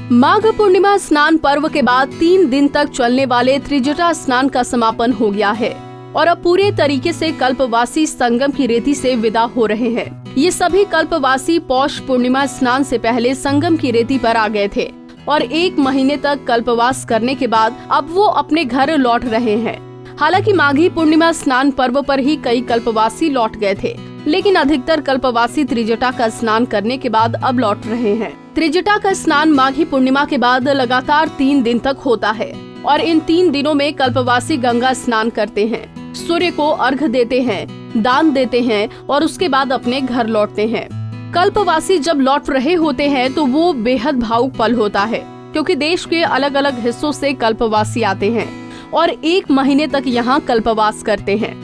माघ पूर्णिमा स्नान पर्व के बाद 3 दिन तक चलने वाले त्रिजटा स्नान का समापन हो गया है और अब पूरे तरीके से कल्पवासी संगम की रेती से विदा हो रहे हैं। ये सभी कल्पवासी पौष पूर्णिमा स्नान से पहले संगम की रेती पर आ गए थे और 1 महीने तक कल्पवास करने के बाद अब वो अपने घर लौट रहे हैं। हालांकि माघी पूर्णिमा स्नान पर्व पर ही कई कल्पवासी लौट गए थे, लेकिन अधिकतर कल्पवासी त्रिजटा का स्नान करने के बाद अब लौट रहे हैं। त्रिजटा का स्नान माघी पूर्णिमा के बाद लगातार 3 दिन तक होता है और इन 3 दिनों में कल्पवासी गंगा स्नान करते हैं, सूर्य को अर्घ्य देते हैं, दान देते हैं और उसके बाद अपने घर लौटते हैं। कल्पवासी जब लौट रहे होते हैं तो वो बेहद भावुक पल होता है, क्योंकि देश के अलग अलग हिस्सों से कल्पवासी आते हैं और 1 महीने तक यहाँ कल्पवास करते हैं।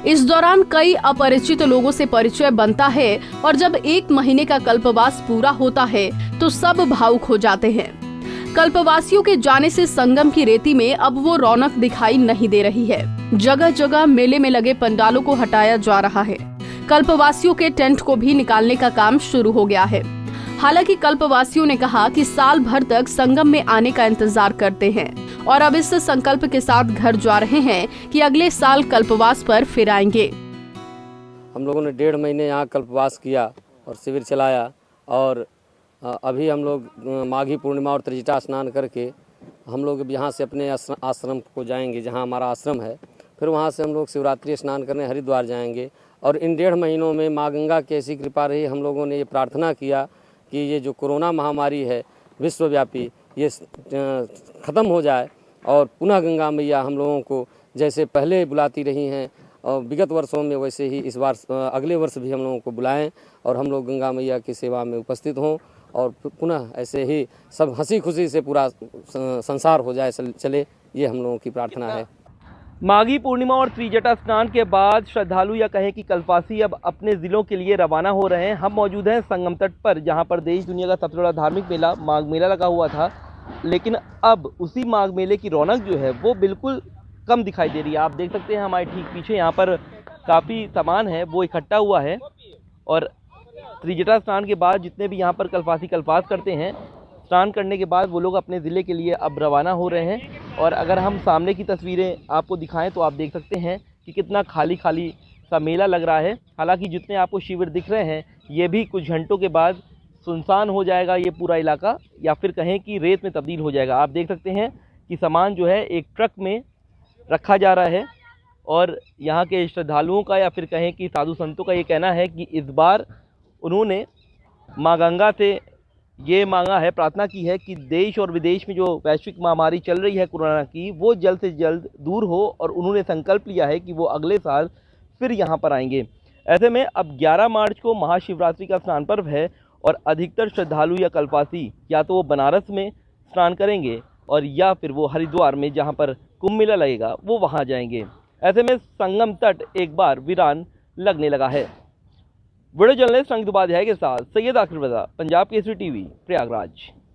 इस दौरान कई अपरिचित लोगों से परिचय बनता है और जब 1 महीने का कल्पवास पूरा होता है तो सब भावुक हो जाते हैं। कल्पवासियों के जाने से संगम की रेती में अब वो रौनक दिखाई नहीं दे रही है। जगह जगह मेले में लगे पंडालों को हटाया जा रहा है। कल्पवासियों के टेंट को भी निकालने का काम शुरू हो गया है। हालांकि कल्पवासियों ने कहा कि साल भर तक संगम में आने का इंतजार करते हैं और अब इस संकल्प के साथ घर जा रहे हैं कि अगले साल कल्पवास पर फिर आएंगे। हम लोगों ने 1.5 महीने यहाँ कल्पवास किया और शिविर चलाया और अभी हम लोग माघी पूर्णिमा और त्रिजटा स्नान करके हम लोग यहाँ से अपने आश्रम को जाएंगे, जहाँ हमारा आश्रम है। फिर वहाँ से हम लोग शिवरात्रि स्नान करने हरिद्वार जाएंगे और इन 1.5 महीनों में माँ गंगा की ऐसी कृपा रही, हम लोगों ने ये प्रार्थना किया कि ये जो कोरोना महामारी है विश्वव्यापी, ये ख़त्म हो जाए और पुनः गंगा मैया हम लोगों को जैसे पहले बुलाती रही हैं और विगत वर्षों में वैसे ही इस बार अगले वर्ष भी हम लोगों को बुलाएं और हम लोग गंगा मैया की सेवा में उपस्थित हों और पुनः ऐसे ही सब हंसी खुशी से पूरा संसार हो जाए, चले, ये हम लोगों की प्रार्थना है। माघी पूर्णिमा और त्रिजटा स्नान के बाद श्रद्धालु या कहें कि कल्पवासी अब अपने ज़िलों के लिए रवाना हो रहे हैं। हम मौजूद हैं संगम तट पर, जहां पर देश दुनिया का सबसे बड़ा धार्मिक मेला माघ मेला लगा हुआ था, लेकिन अब उसी माघ मेले की रौनक जो है वो बिल्कुल कम दिखाई दे रही है। आप देख सकते हैं हमारे ठीक पीछे यहाँ पर काफ़ी सामान है वो इकट्ठा हुआ है और त्रिजटा स्नान के बाद जितने भी यहाँ पर कल्पवासी कल्पवास करते हैं, स्नान करने के बाद वो लोग अपने ज़िले के लिए अब रवाना हो रहे हैं। और अगर हम सामने की तस्वीरें आपको दिखाएं तो आप देख सकते हैं कि कितना खाली खाली सा मेला लग रहा है। हालांकि जितने आपको शिविर दिख रहे हैं ये भी कुछ घंटों के बाद सुनसान हो जाएगा ये पूरा इलाका, या फिर कहें कि रेत में तब्दील हो जाएगा। आप देख सकते हैं कि सामान जो है एक ट्रक में रखा जा रहा है और यहाँ के श्रद्धालुओं का या फिर कहें कि साधु संतों का ये कहना है कि इस बार उन्होंने माँ गंगा से ये मांगा है, प्रार्थना की है कि देश और विदेश में जो वैश्विक महामारी चल रही है कोरोना की, वो जल्द से जल्द दूर हो और उन्होंने संकल्प लिया है कि वो अगले साल फिर यहाँ पर आएंगे। ऐसे में अब 11 मार्च को महाशिवरात्रि का स्नान पर्व है और अधिकतर श्रद्धालु या कल्पवासी या तो वो बनारस में स्नान करेंगे और या फिर वो हरिद्वार में जहाँ पर कुंभ मेला लगेगा वो वहाँ जाएंगे। ऐसे में संगम तट एक बार वीरान लगने लगा है। वीडियो जर्नलिस्ट अंकित उपाध्याय के साथ सैयद आखिर रजा, पंजाब केसरी टीवी, प्रयागराज।